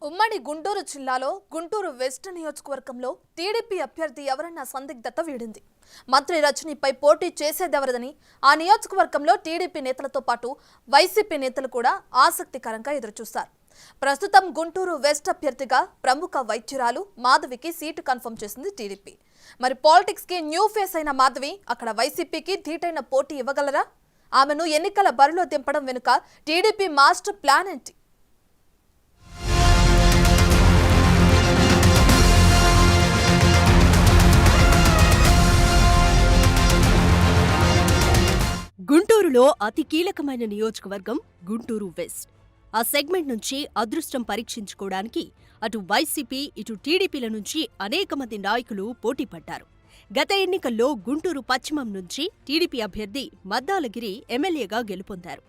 ఉమ్మడి గుంటూరు జిల్లాలో గుంటూరు వెస్ట్ నియోజకవర్గంలో టీడీపీ అభ్యర్థి ఎవరన్న సందిగ్ధత వీడింది. మంత్రి రజనీపై పోటీ చేసేదెవరదని ఆ నియోజకవర్గంలో టీడీపీ నేతలతో పాటు వైసీపీ నేతలు కూడా ఆసక్తికరంగా ఎదురుచూస్తారు. ప్రస్తుతం గుంటూరు వెస్ట్ అభ్యర్థిగా ప్రముఖ వైద్యురాలు మాధవికి సీటు కన్ఫర్మ్ చేసింది టీడీపీ. మరి పాలిటిక్స్ కి న్యూ ఫేస్ అయిన మాధవి అక్కడ వైసీపీకి ధీటైన పోటీ ఇవ్వగలరా? ఆమెను ఎన్నికల బరిలో దింపడం వెనుక టీడీపీ మాస్టర్ ప్లాన్ ఏంటి? గుంటూరులో అతి కీలకమైన నియోజకవర్గం గుంటూరు వెస్ట్. ఆ సెగ్మెంట్ నుంచి అదృష్టం పరీక్షించుకోవడానికి అటు వైసీపీ ఇటు టీడీపీల నుంచి అనేక మంది నాయకులు పోటీపడ్డారు. గత ఎన్నికల్లో గుంటూరు పశ్చిమం నుంచి టీడీపీ అభ్యర్థి మద్దాలగిరి ఎమ్మెల్యేగా గెలుపొందారు.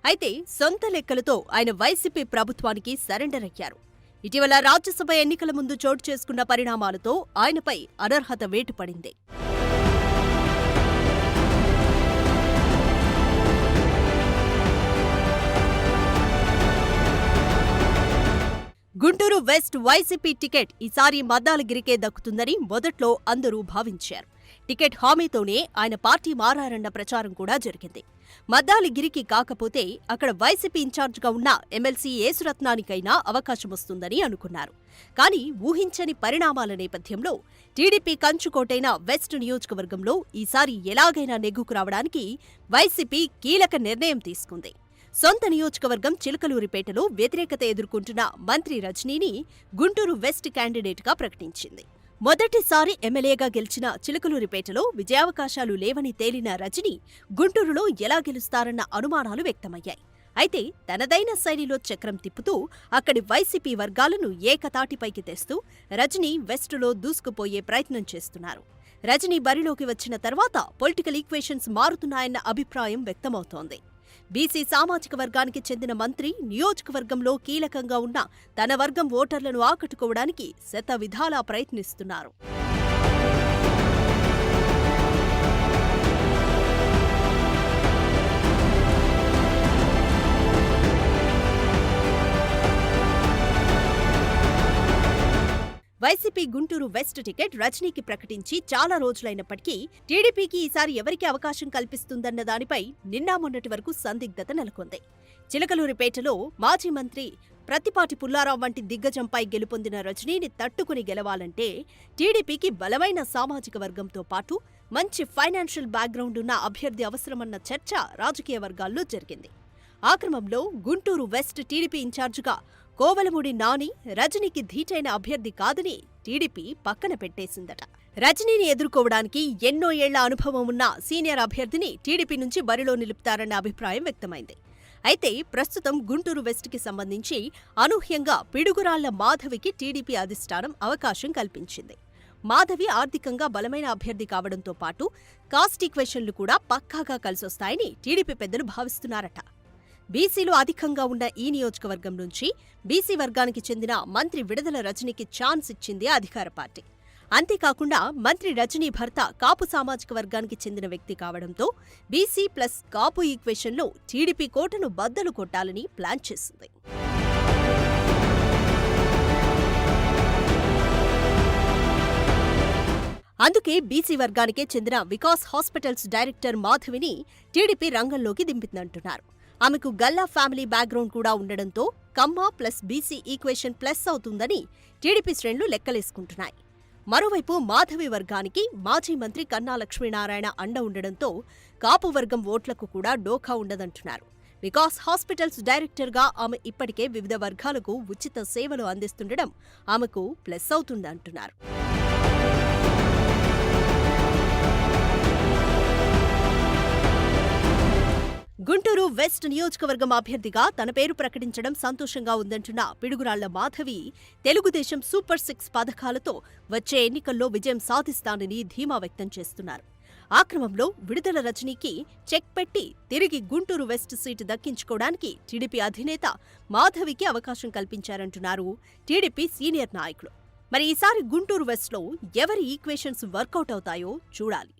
అయితే సొంత లెక్కలతో ఆయన వైసీపీ ప్రభుత్వానికి సరెండర్ అయ్యారు. ఇటీవల రాజ్యసభ ఎన్నికల ముందు చోటు చేసుకున్న పరిణామాలతో ఆయనపై అనర్హత వేటు పడింది. గుంటూరు వెస్ట్ వైసీపీ టికెట్ ఈసారి మద్దాలగిరికే దక్కుతుందని మొదట్లో అందరూ భావించారు. టికెట్ హామీతోనే ఆయన పార్టీ మారారన్న ప్రచారం కూడా జరిగింది. మద్దాలగిరికి కాకపోతే అక్కడ వైసీపీ ఇన్ఛార్జిగా ఉన్న ఎమ్మెల్సీ యేసురత్నానికైనా అవకాశమొస్తుందని అనుకున్నారు. కానీ ఊహించని పరిణామాల నేపథ్యంలో టీడీపీ కంచుకోటైన వెస్ట్ నియోజకవర్గంలో ఈసారి ఎలాగైనా నెగ్గుకు రావడానికి వైసీపీ కీలక నిర్ణయం తీసుకుంది. సొంత నియోజకవర్గం చిలకలూరిపేటలో వ్యతిరేకత ఎదుర్కొంటున్న మంత్రి రజనీని గుంటూరు వెస్ట్ క్యాండిడేట్గా ప్రకటించింది. మొదటిసారి ఎమ్మెల్యేగా గెలిచిన చిలకలూరిపేటలో విజయావకాశాలు లేవని తేలిన రజనీ గుంటూరులో ఎలా గెలుస్తారన్న అనుమానాలు వ్యక్తమయ్యాయి. అయితే తనదైన శైలిలో చక్రం తిప్పుతూ అక్కడి వైసీపీ వర్గాలను ఏకతాటిపైకి తెస్తూ రజనీ వెస్టులో దూసుకుపోయే ప్రయత్నం చేస్తున్నారు. రజనీ బరిలోకి వచ్చిన తర్వాత పొలిటికల్ ఈక్వేషన్స్ మారుతున్నాయన్న అభిప్రాయం వ్యక్తమవుతోంది. బీసీ సామాజిక వర్గానికి చెందిన మంత్రి నియోజకవర్గంలో కీలకంగా ఉన్న తన వర్గం ఓటర్లను ఆకట్టుకోవడానికి శతవిధాలా ప్రయత్నిస్తున్నారు. వైసీపీ గుంటూరు వెస్ట్ టికెట్ రజనీకి ప్రకటించి చాలా రోజులైనప్పటికీ టీడీపీకి ఈసారి ఎవరికి అవకాశం కల్పిస్తుందన్న దానిపై నిన్న మొన్నటి వరకు సందిగ్ధత నెలకొంది. చిలకలూరిపేటలో మాజీ మంత్రి ప్రత్తిపాటి పుల్లారావు వంటి దిగ్గజంపై గెలుపొందిన రజనీని తట్టుకుని గెలవాలంటే టీడీపీకి బలమైన సామాజిక వర్గంతో పాటు మంచి ఫైనాన్షియల్ బ్యాక్గ్రౌండ్ ఉన్న అభ్యర్థి అవసరమన్న చర్చ రాజకీయ వర్గాల్లో జరిగింది. ఆ క్రమంలో గుంటూరు వెస్ట్ టీడీపీ ఇన్ఛార్జిగా కోవలమూడి నాని రజనీకి ధీటైన అభ్యర్థి కాదని టీడీపీ పక్కన పెట్టేసిందట. రజనీని ఎదుర్కోవడానికి ఎన్నో ఏళ్ల అనుభవం ఉన్న సీనియర్ అభ్యర్థిని టీడీపీ నుంచి బరిలో నిలుపుతారన్న అభిప్రాయం వ్యక్తమైంది. అయితే ప్రస్తుతం గుంటూరు వెస్ట్కి సంబంధించి అనూహ్యంగా పిడుగురాళ్ల మాధవికి టీడీపీ అధిష్టానం అవకాశం కల్పించింది. మాధవి ఆర్థికంగా బలమైన అభ్యర్థి కావడంతో పాటు కాస్ట్ ఈక్వేషన్లు కూడా పక్కాగా కలిసొస్తాయని టీడీపీ పెద్దలు భావిస్తున్నారట. బీసీలు అధికంగా ఉన్న ఈ నియోజకవర్గం నుంచి బీసీ వర్గానికి చెందిన మంత్రి విడుదల రజనీకి ఛాన్స్ ఇచ్చింది అధికార పార్టీ. అంతేకాకుండా మంత్రి రజనీ భర్త కాపు సామాజిక వర్గానికి చెందిన వ్యక్తి కావడంతో బీసీ ప్లస్ కాపు ఈక్వేషన్లో టీడీపీ కోటను బద్దలు కొట్టాలని ప్లాన్ చేసింది. అందుకే బీసీ వర్గానికే చెందిన వికాస్ హాస్పిటల్స్ డైరెక్టర్ మాధవిని టీడీపీ రంగంలోకి దింపిందంటున్నారు. ఆమెకు గల్లా ఫ్యామిలీ బ్యాక్గ్రౌండ్ కూడా ఉండడంతో కమ్మ ప్లస్ బీసీ ఈక్వేషన్ ప్లస్ అవుతుందని టీడీపీ శ్రేణులు లెక్కలేసుకుంటున్నాయి. మరోవైపు మాధవి వర్గానికి మాజీ మంత్రి కన్నా లక్ష్మీనారాయణ అండ ఉండడంతో కాపు వర్గం ఓట్లకు కూడా డోఖా ఉండదంటున్నారు. వికాస్ హాస్పిటల్స్ డైరెక్టర్గా ఆమె ఇప్పటికే వివిధ వర్గాలకు ఉచిత సేవలు అందిస్తుండడం ఆమెకు ప్లస్ అవుతుందంటున్నారు. గుంటూరు వెస్ట్ నియోజకవర్గం అభ్యర్థిగా తన పేరు ప్రకటించడం సంతోషంగా ఉందంటున్న పిడుగురాళ్ల మాధవి తెలుగుదేశం సూపర్ 6 పథకాలతో వచ్చే ఎన్నికల్లో విజయం సాధిస్తానని ధీమా వ్యక్తం చేస్తున్నారు. ఆ క్రమంలో విడుదల రజనీకి చెక్ పెట్టి తిరిగి గుంటూరు వెస్ట్ సీటు దక్కించుకోవడానికి టీడీపీ అధినేత మాధవికి అవకాశం కల్పించారంటున్నారు టీడీపీ సీనియర్ నాయకులు. మరి ఈసారి గుంటూరు వెస్ట్లో ఎవరి ఈక్వేషన్స్ వర్కౌట్ అవుతాయో చూడాలి.